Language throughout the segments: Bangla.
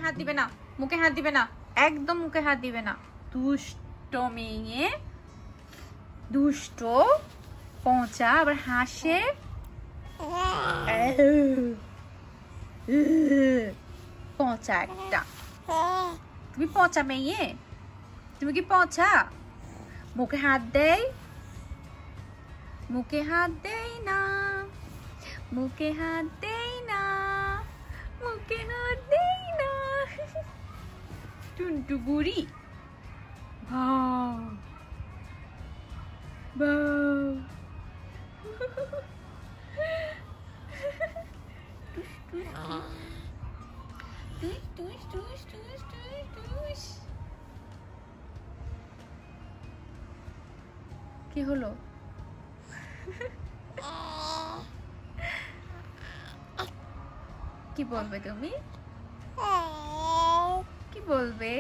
হাত দিবে না, মুখে হাত দিবে না, একদম মুখে হাত দিবে না। দুষ্ট মেয়ে, দুষ্ট পচা, আবার হাসে। পচা একটা, তুমি পচা মেয়ে, তুমি কি পচা? মুখে হাত দেয়, মুখে হাত দেয় না, মুখে হাত দেয় না, মুখে হাত দেয় না। টুনটু বুড়ি, ভাও ভাও। কি হলো? কি বলবে তুমি? কি বলবে?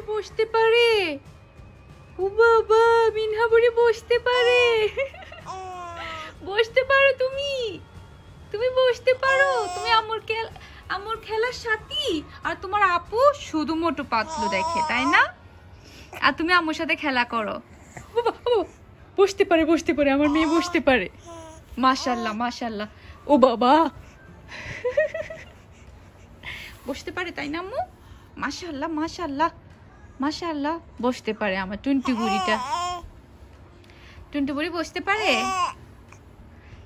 বসতে পারে? ও বাবা, মিনহা বুড়ি বসতে পারে। বসতে পারো তুমি, তুমি বসতে পারো। তুমি আমার খেলার সাথী, আর তোমার আপু শুধু মোটু পাতলু দেখে, তাই না? আর তুমি আম্মুর সাথে খেলা করো। বসতে পারে, বসতে পারে, আমার মেয়ে বসতে পারে। মাশাআল্লাহ মাশাআল্লাহ। ও বাবা, বসতে পারে তাই না আম্মু? মাশাআল্লাহ মাশাআল্লাহ মাশাআল্লাহ, বসতে পারে আমার টুনটু বুড়িটা। টুনটু বুড়ি বসতে পারে?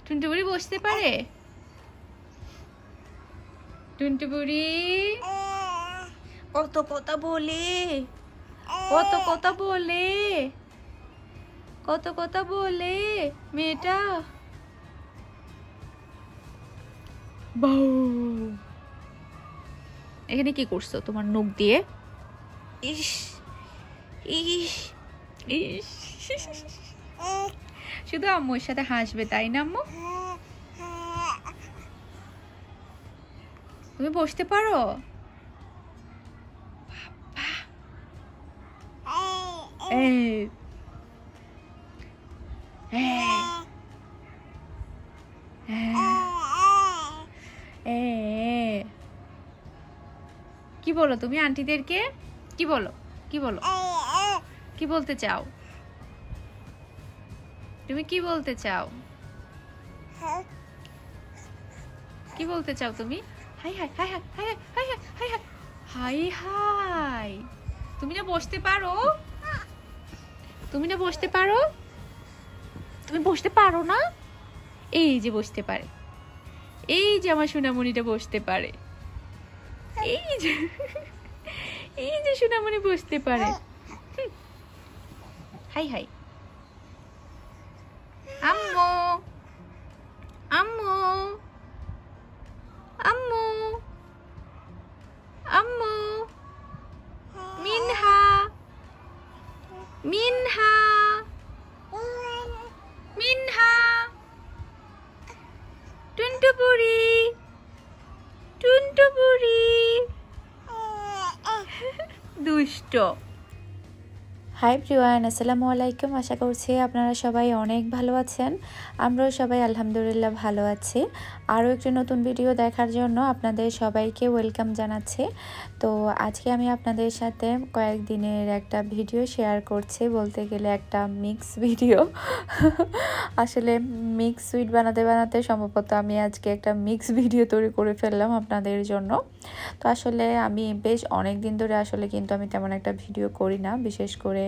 টুনটু বুড়ি বসতে পারে? টুনটু বুড়ি কত কথা বলে, কত কথা বলে, কত কথা বলে মেয়েটা। বাউ, এখানে কি করছো তোমার নখ দিয়ে? ইস ইস ইস, শুধু আম্মুর সাথে হাসবে তাই না আম্মু? তুমি বসতে পারো? কি বলো তুমি আন্টিদেরকে? কি বলো, কি বলো, কি বলতে চাও? তুমি কি বলতে চাও? কি বলতে চাও তুমি? High high high high high high high high high high. তুমি না বসতে পারো? তুমি না বসতে পারো? তুমি বসতে পারো না? এই যে বসতে পারে, এই যে আমার সোনামণিটা বসতে পারে, এই যে, এই যে সোনামণি বসতে পারে। High high. আম্মু আম্মু আম্মু আম্মু, মিনহা মিনহা মিনহা, টুনটু বুড়ি, টুনটু বুড়ি, দুষ্ট। হাই প্রিয়ান, আসসালামু আলাইকুম। আশা করছি আপনারা সবাই অনেক ভালো আছেন। আমরাও সবাই আলহামদুলিল্লাহ ভালো আছি। আরও একটি নতুন ভিডিও দেখার জন্য আপনাদের সবাইকে ওয়েলকাম জানাচ্ছি। তো আজকে আমি আপনাদের সাথে কয়েকদিনের একটা ভিডিও শেয়ার করছি, বলতে গেলে একটা মিক্স ভিডিও। আসলে মিক্স সুইট বানাতে বানাতে সম্ভবত আমি আজকে একটা মিক্স ভিডিও তৈরি করে ফেললাম আপনাদের জন্য। তো আসলে আমি বেশ অনেক দিন ধরে আসলে কিন্তু আমি তেমন একটা ভিডিও করি না, বিশেষ করে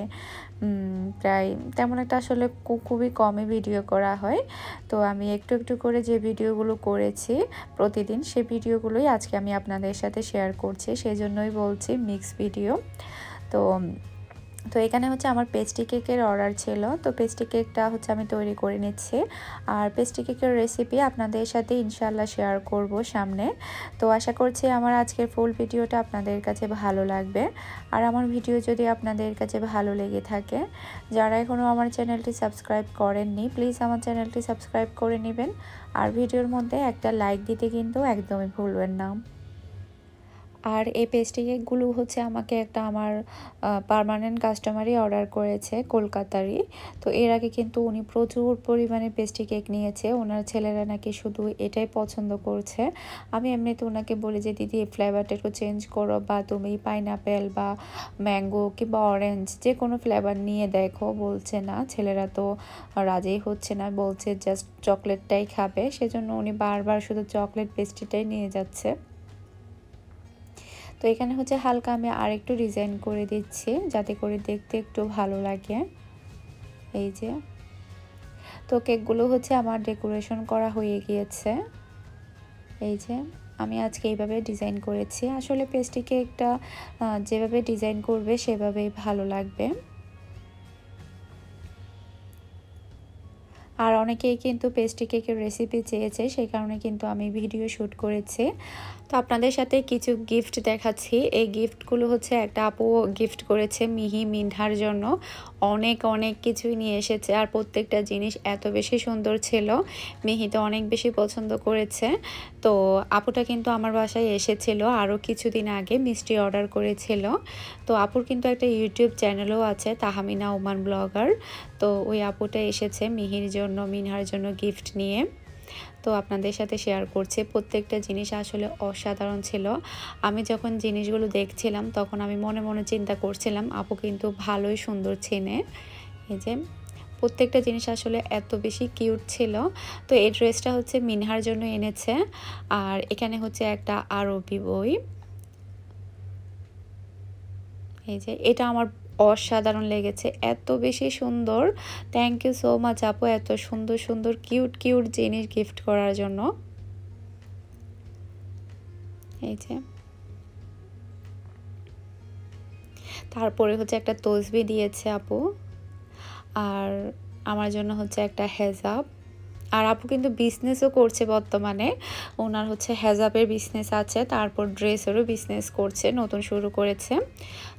প্রায় তেমন একটা আসলে খুবই কমই ভিডিও করা হয়। তো আমি একটু একটু করে যে ভিডিওগুলো করেছি প্রতিদিন, সেই ভিডিওগুলোই আজকে আমি আপনাদের সাথে শেয়ার করছি, সেই জন্যই বলছি মিক্স ভিডিও। তো এখানে হচ্ছে আমার পেস্ট্রি কেকের অর্ডার ছিল, তো পেস্ট্রি কেকটা হচ্ছে আমি তৈরি করে নিচ্ছি। আর পেস্ট্রি কেকের রেসিপি আপনাদের সাথে ইনশাল্লাহ শেয়ার করব সামনে। তো আশা করছি আমার আজকের ফুল ভিডিওটা আপনাদের কাছে ভালো লাগবে। আর আমার ভিডিও যদি আপনাদের কাছে ভালো লেগে থাকে, যারা এখনও আমার চ্যানেলটি সাবস্ক্রাইব করেননি, প্লিজ আমার চ্যানেলটি সাবস্ক্রাইব করে নেবেন। আর ভিডিওর মধ্যে একটা লাইক দিতে কিন্তু একদমই ভুলবেন না। আর এই পেস্ট্রি কেকগুলো হচ্ছে আমাকে একটা আমার পার্মানেন্ট কাস্টমারই অর্ডার করেছে, কলকাতারই। তো এর আগে কিন্তু উনি প্রচুর পরিমাণে পেস্ট্রি কেক নিয়েছে, ওনার ছেলেরা নাকি শুধু এটাই পছন্দ করছে। আমি এমনিতে ওনাকে বলি যে দিদি এই ফ্লেভারটা একটু চেঞ্জ করো, বা তুমি পাইনাপেল বা ম্যাঙ্গো কিংবা অরেঞ্জ যে কোনো ফ্লেভার নিয়ে দেখো। বলছে না, ছেলেরা তো রাজি হচ্ছে না, বলছে জাস্ট চকলেটটাই খাবে। সেজন্য উনি বারবার শুধু চকলেট পেস্ট্রিটাই নিয়ে যাচ্ছে। তো এখানে হচ্ছে হালকা আমি আরেকটু ডিজাইন করে দিচ্ছি যাতে করে দেখতে একটু ভালো লাগে। এই যে, তো কেকগুলো হচ্ছে আমার ডেকোরেশন করা হয়ে গিয়েছে। এই যে আমি আজকে এইভাবে ডিজাইন করেছি। আসলে পেস্ট্রি কেকটা যেভাবে ডিজাইন করবে সেভাবেই ভালো লাগবে। আর অনেকেই কিন্তু পেস্ট্রি কেকের রেসিপি চেয়েছে, সেই কারণে কিন্তু আমি ভিডিও শ্যুট করেছি। তো আপনাদের সাথে কিছু গিফট দেখাচ্ছি। এই গিফটগুলো হচ্ছে একটা আপু গিফট করেছে মিহি মিনহার জন্য। অনেক অনেক কিছুই নিয়ে এসেছে, আর প্রত্যেকটা জিনিস এত বেশি সুন্দর ছিল, মিহি তো অনেক বেশি পছন্দ করেছে। তো আপুটা কিন্তু আমার বাসায় এসেছিল আরও কিছুদিন আগে, মিষ্টি অর্ডার করেছিল। তো আপুর কিন্তু একটা ইউটিউব চ্যানেলও আছে, তাহমিনা ওমান ব্লগার। তো ওই আপুটা এসেছে মিহির জন্য, মিনহার জন্য গিফট নিয়ে। তো আপনাদের সাথে শেয়ার করছি। প্রত্যেকটা জিনিস আসলে অসাধারণ ছিল। আমি যখন জিনিসগুলো দেখছিলাম তখন আমি মনে মনে চিন্তা করছিলাম আপু কিন্তু ভালোই সুন্দর চেনে। এই যে প্রত্যেকটা জিনিস আসলে এত বেশি কিউট ছিল। তো এই ড্রেসটা হচ্ছে মিনহার জন্য এনেছে। আর এখানে হচ্ছে একটা আরবি বই। এই যে এটা আমার অসাধারণ লেগেছে, এত বেশি সুন্দর। থ্যাংক ইউ সো মাচ আপু, এত সুন্দর সুন্দর কিউট কিউট জিনিস গিফট করার জন্য। এই যে তারপরে হচ্ছে একটা তসবি দিয়েছে আপু, আর আমার জন্য হচ্ছে একটা হেজাব। আর আপু কিন্তু বিজনেসও করছে বর্তমানে, ওনার হচ্ছে হেজাবের বিজনেস আছে, তারপর ড্রেসেরও বিজনেস করছে, নতুন শুরু করেছে।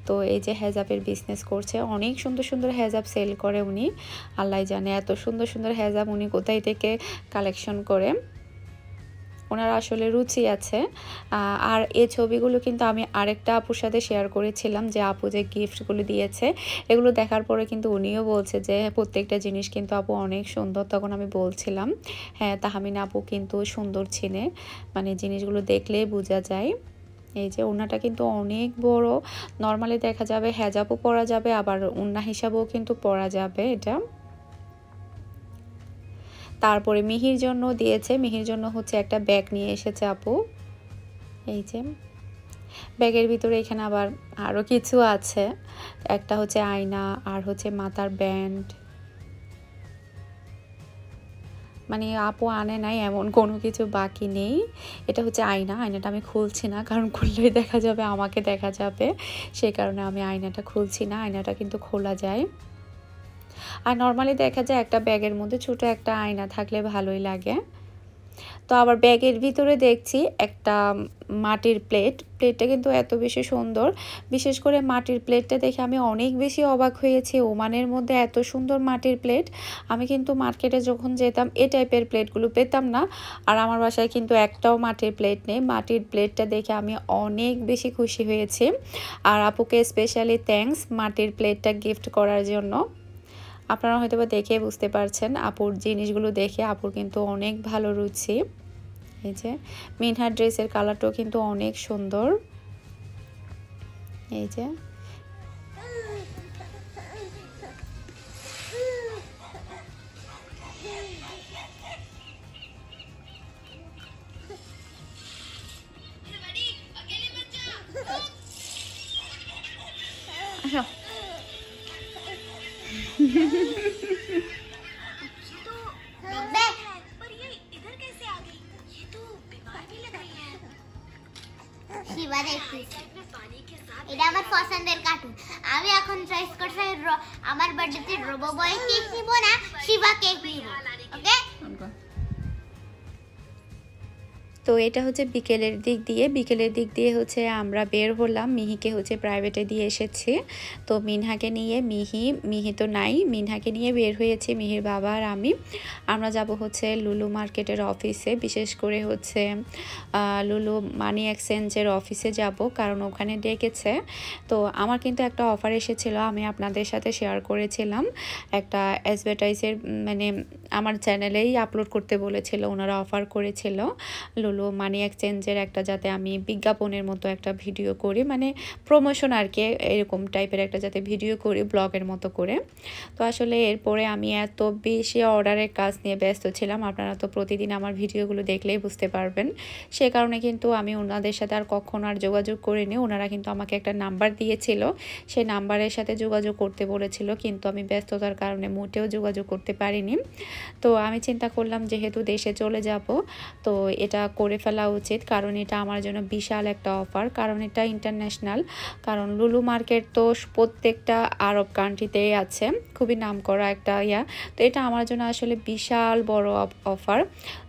তো এই যে হেজাবের বিজনেস করছে, অনেক সুন্দর সুন্দর হেজাব সেল করে উনি। আল্লাহ জানে এত সুন্দর সুন্দর হেজাব উনি কোথায় থেকে কালেকশন করে, ওনার আসলে রুচি আছে। আর এই ছবিগুলো কিন্তু আমি আরেকটা আপুর সাথে শেয়ার করেছিলাম, যে আপু যে গিফটগুলো দিয়েছে এগুলো দেখার পরে কিন্তু উনিও বলছে যে প্রত্যেকটা জিনিস কিন্তু আপু অনেক সুন্দর। তখন আমি বলছিলাম হ্যাঁ, তাহমিনা আপু কিন্তু সুন্দর চেনে, মানে জিনিসগুলো দেখলেই বোঝা যায়। এই যে ওড়নাটা কিন্তু অনেক বড়, নর্মালি দেখা যাবে হেজাবও পরা যাবে, আবার ওড়না হিসাবেও কিন্তু পরা যাবে এটা। তারপরে মিহির জন্য দিয়েছে, মিহির জন্য হচ্ছে একটা ব্যাগ নিয়ে এসেছে আপু। এই যে ব্যাগের ভিতরে এখানে আবার আরও কিছু আছে, একটা হচ্ছে আয়না, আর হচ্ছে মাথার ব্যান্ড। মানে আপু আনে নাই এমন কোনো কিছু বাকি নেই। এটা হচ্ছে আয়না, আয়নাটা আমি খুলছি না কারণ খুললেই দেখা যাবে আমাকে দেখা যাবে, সেই কারণে আমি আয়নাটা খুলছি না। আয়নাটা কিন্তু খোলা যায়। আর নর্মালি দেখা যায় একটা ব্যাগের মধ্যে ছোট একটা আয়না থাকলে ভালোই লাগে। তো আবার ব্যাগের ভিতরে দেখছি একটা মাটির প্লেটটা কিন্তু এত বেশি সুন্দর। বিশেষ করে মাটির প্লেটটা দেখে আমি অনেক বেশি অবাক হয়েছি। ওমানের মধ্যে এত সুন্দর মাটির প্লেট, আমি কিন্তু মার্কেটে যখন যেতাম এই টাইপের প্লেটগুলো পেতাম না। আর আমার বাসায় কিন্তু একটাও মাটির প্লেট নেই। মাটির প্লেটটা দেখে আমি অনেক বেশি খুশি হয়েছি। আর আপুকে স্পেশালি থ্যাঙ্কস মাটির প্লেটটা গিফট করার জন্য। আপনারা হয়তো বা দেখে বুঝতে পারছেন আপুর জিনিসগুলো দেখে, আপুর কিন্তু অনেক ভালো রুচি। এই যে মিনহার ড্রেসের কালারটাও কিন্তু অনেক সুন্দর। এই যে এটা আমার পছন্দের কার্টুন। আমি এখন চয়েস করছি আমার বার্থডেতে রোবো বয় কেক নিব না, শিবা কেক নিব। ওকে তো এটা হচ্ছে বিকেলের দিক দিয়ে হচ্ছে আমরা বের হলাম। মিহিকে হচ্ছে প্রাইভেটে দিয়ে এসেছি। তো মিনহাকে নিয়ে মিহি তো নাই, মিনহাকে নিয়ে বের হয়েছি মিহির বাবা আর আমরা যাব হচ্ছে লুলু মার্কেটের অফিসে, বিশেষ করে হচ্ছে লুলু মানি এক্সচেঞ্জের অফিসে যাব, কারণ ওখানে ডেকেছে। তো আমার কিন্তু একটা অফার এসেছিল, আমি আপনাদের সাথে শেয়ার করেছিলাম। একটা অ্যাডভার্টাইজের মানে আমার চ্যানেলেই আপলোড করতে বলেছিল, ওনারা অফার করেছিল লুলু মানি এক্সচেঞ্জের একটা, যাতে আমি বিজ্ঞাপনের মতো একটা ভিডিও করি, মানে প্রমোশন আর কি, এরকম টাইপের একটা যাতে ভিডিও করি ব্লগের মতো করে। তো আসলে এরপরে আমি এত বেশি অর্ডারের কাজ নিয়ে ব্যস্ত ছিলাম, আপনারা তো প্রতিদিন আমার ভিডিওগুলো দেখলেই বুঝতে পারবেন। সে কারণে কিন্তু আমি ওনাদের সাথে আর কখনো আর যোগাযোগ করিনি। ওনারা কিন্তু আমাকে একটা নাম্বার দিয়েছিল, সেই নাম্বারের সাথে যোগাযোগ করতে বলেছিল, কিন্তু আমি ব্যস্ততার কারণে মোটেও যোগাযোগ করতে পারিনি। তো আমি চিন্তা করলাম যেহেতু দেশে চলে যাব, তো এটা করে ফেলা উচিত, কারণ এটা আমার জন্য বিশাল একটা অফার, কারণ এটা ইন্টারন্যাশনাল। কারণ লুলু মার্কেট তো প্রত্যেকটা আরব কান্ট্রিতেই আছে, খুবই নামকরা একটা তো এটা আমার জন্য আসলে বিশাল বড় অফার।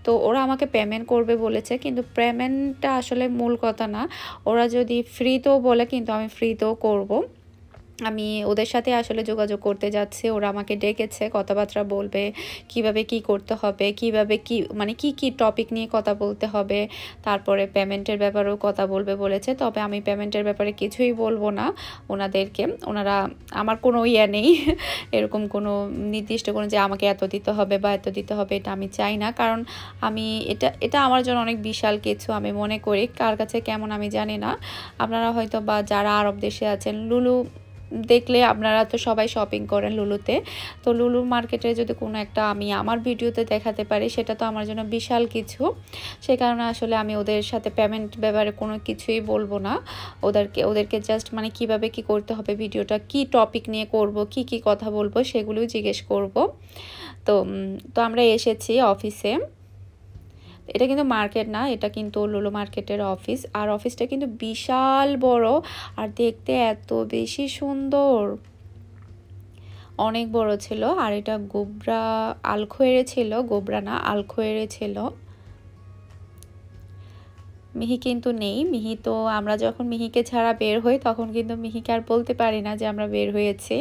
তো ওরা আমাকে পেমেন্ট করবে বলেছে, কিন্তু পেমেন্টটা আসলে মূল কথা না, ওরা যদি ফ্রিতেও বলে কিন্তু আমি ফ্রিতেও করব। আমি ওদের সাথে আসলে যোগাযোগ করতে যাচ্ছি, ওরা আমাকে ডেকেছে, কথাবার্তা বলবে কিভাবে কি করতে হবে, কিভাবে কি মানে কি টপিক নিয়ে কথা বলতে হবে, তারপরে পেমেন্টের ব্যাপারেও কথা বলবে বলেছে। তবে আমি পেমেন্টের ব্যাপারে কিছুই বলবো না ওনাদেরকে, ওনারা আমার কোনো নেই এরকম কোনো নির্দিষ্ট কোনো যে আমাকে এত দিতে হবে বা এত দিতে হবে, এটা আমি চাই না। কারণ আমি এটা আমার জন্য অনেক বিশাল কিছু আমি মনে করি, কার কাছে কেমন আমি জানি না। আপনারা হয়তো বা যারা আরব দেশে আছেন, লুলু দেখলে আপনারা তো সবাই শপিং করেন লুলুতে, তো লুলু মার্কেটে যদি কোনো একটা আমি আমার ভিডিওতে দেখাতে পারি, সেটা তো আমার জন্য বিশাল কিছু। সে কারণে আসলে আমি ওদের সাথে পেমেন্ট ব্যাপারে কোনো কিছুই বলবো না, ওদেরকে জাস্ট মানে কিভাবে কি করতে হবে, ভিডিওটা কি টপিক নিয়ে করব, কি কথা বলবো সেগুলোই জিজ্ঞেস করব। তো আমরা এসেছি অফিসে। এটা কিন্তু মার্কেট না, এটা কিন্তু লুলু মার্কেটের অফিস, আর অফিসটা কিন্তু বিশাল বড় আর দেখতে এত বেশি সুন্দর, অনেক বড় ছিল। আর এটা গোবরা আলখোয়ারে ছিল, গোবরা না আলখোয়ারে ছিল। মিহি কিন্তু নেই, মিহি তো আমরা যখন মিহিকে ছাড়া বের হই তখন কিন্তু মিহিকে আর বলতে পারি না যে আমরা বের হয়েছি,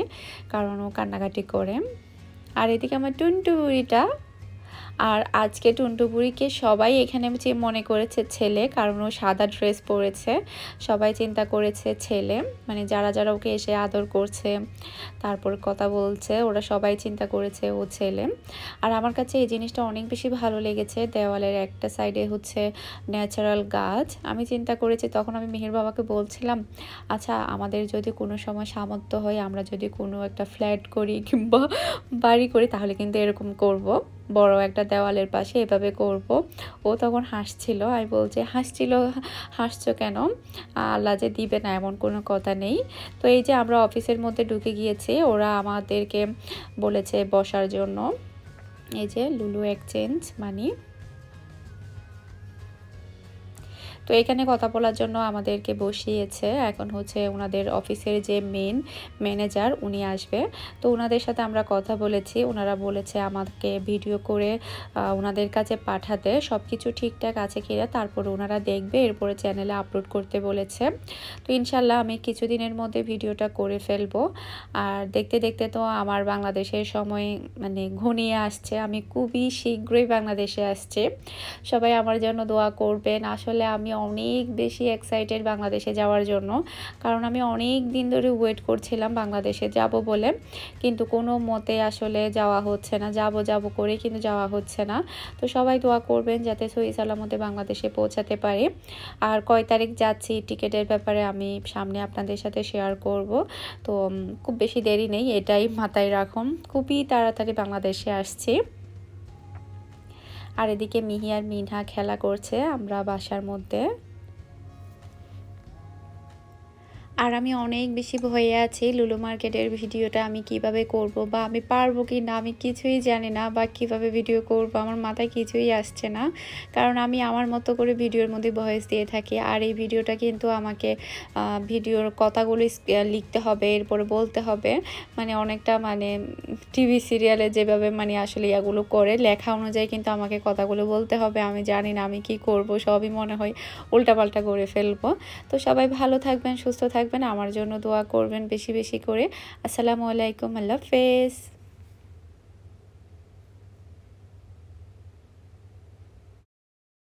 কারণ ও কান্নাকাটি করে। আর এদিকে আমার টুনটুরিটা, আর আজকে টুনটুপুরিকে সবাই এখানে মনে করেছে ছেলে, কারণ ও সাদা ড্রেস পরেছে, সবাই চিন্তা করেছে ছেলে, মানে যারা ওকে এসে আদর করছে তারপর কথা বলছে, ওরা সবাই চিন্তা করেছে ও ছেলে। আর আমার কাছে এই জিনিসটা অনেক বেশি ভালো লেগেছে, দেওয়ালের একটা সাইডে হচ্ছে ন্যাচারাল গাছ। আমি চিন্তা করেছি, তখন আমি মিহির বাবাকে বলছিলাম, আচ্ছা আমাদের যদি কোনো সময় সামর্থ্য হয়, আমরা যদি কোনো একটা ফ্ল্যাট করি কিংবা বাড়ি করি, তাহলে কিন্তু এরকম করব, বড় একটা দেওয়ালের পাশে এভাবে করব। ও তখন হাসছিল, আমি বলছি হাসছো কেন, আল্লাহ যে দিবে না এমন কোনো কথা নেই। তো এই যে আমরা অফিসের মধ্যে ঢুকে গিয়েছি, ওরা আমাদেরকে বলেছে বসার জন্য, এই যে লুলু এক্সচেঞ্জ মানি। তো এখানে কথা বলার জন্য আমাদেরকে বসিয়েছে, এখন হচ্ছে ওনাদের অফিসের যে ম্যানেজার উনি আসবে, তো ওনাদের সাথে আমরা কথা বলেছি, ওনারা বলেছে আমাকে ভিডিও করে ওনাদের কাছে পাঠাতে, সব কিছু ঠিকঠাক আছে কিনা তারপর ওনারা দেখবে, এরপরে চ্যানেলে আপলোড করতে বলেছে। তো ইনশাল্লাহ আমি কিছুদিনের মধ্যে ভিডিওটা করে ফেলবো। আর দেখতে দেখতে তো আমার বাংলাদেশের সময় মানে ঘনিয়ে আসছে, আমি খুবই শীঘ্রই বাংলাদেশে আসছি, সবাই আমার জন্য দোয়া করবেন। আসলে আমি অনেক বেশি এক্সাইটেড বাংলাদেশে যাওয়ার জন্য, কারণ আমি অনেক দিন ধরে ওয়েট করছিলাম বাংলাদেশে যাব বলে, কিন্তু কোনো মতে আসলে যাওয়া হচ্ছে না, যাব করে কিন্তু যাওয়া হচ্ছে না। তো সবাই দোয়া করবেন যাতে সহি সালামতে বাংলাদেশে পৌঁছাতে পারি। আর কয় তারিখ যাচ্ছি টিকিটের ব্যাপারে আমি সামনে আপনাদের সাথে শেয়ার করব। তো খুব বেশি দেরি নেই, এটাই মাথায় রাখুন, খুবই তাড়াতাড়ি বাংলাদেশে আসছি। আর এদিকে মিহি আর মিনহা খেলা করছে আমরা বাসার মধ্যে। আর আমি অনেক বেশি ভয়ে আছি লুলু মার্কেটের ভিডিওটা আমি কিভাবে করব বা আমি পারবো কি না, আমি কিছুই জানি না বা কিভাবে ভিডিও করব, আমার মাথায় কিছুই আসছে না। কারণ আমি আমার মতো করে ভিডিওর মধ্যে ভয়েস দিয়ে থাকি, আর এই ভিডিওটা কিন্তু আমাকে ভিডিওর কথাগুলো লিখতে হবে, এরপরে বলতে হবে, মানে অনেকটা মানে টিভি সিরিয়ালে যেভাবে মানে আসলে এগুলো করে লেখা অনুযায়ী কিন্তু আমাকে কথাগুলো বলতে হবে। আমি জানি না আমি কি করব, সবই মনে হয় উল্টাপাল্টা করে ফেলবো। তো সবাই ভালো থাকবেন, সুস্থ থাকবেন, আমার জন্য দোয়া করবেন বেশি বেশি করে। আসসালামু আলাইকুম, আল্লাহ হাফেজ।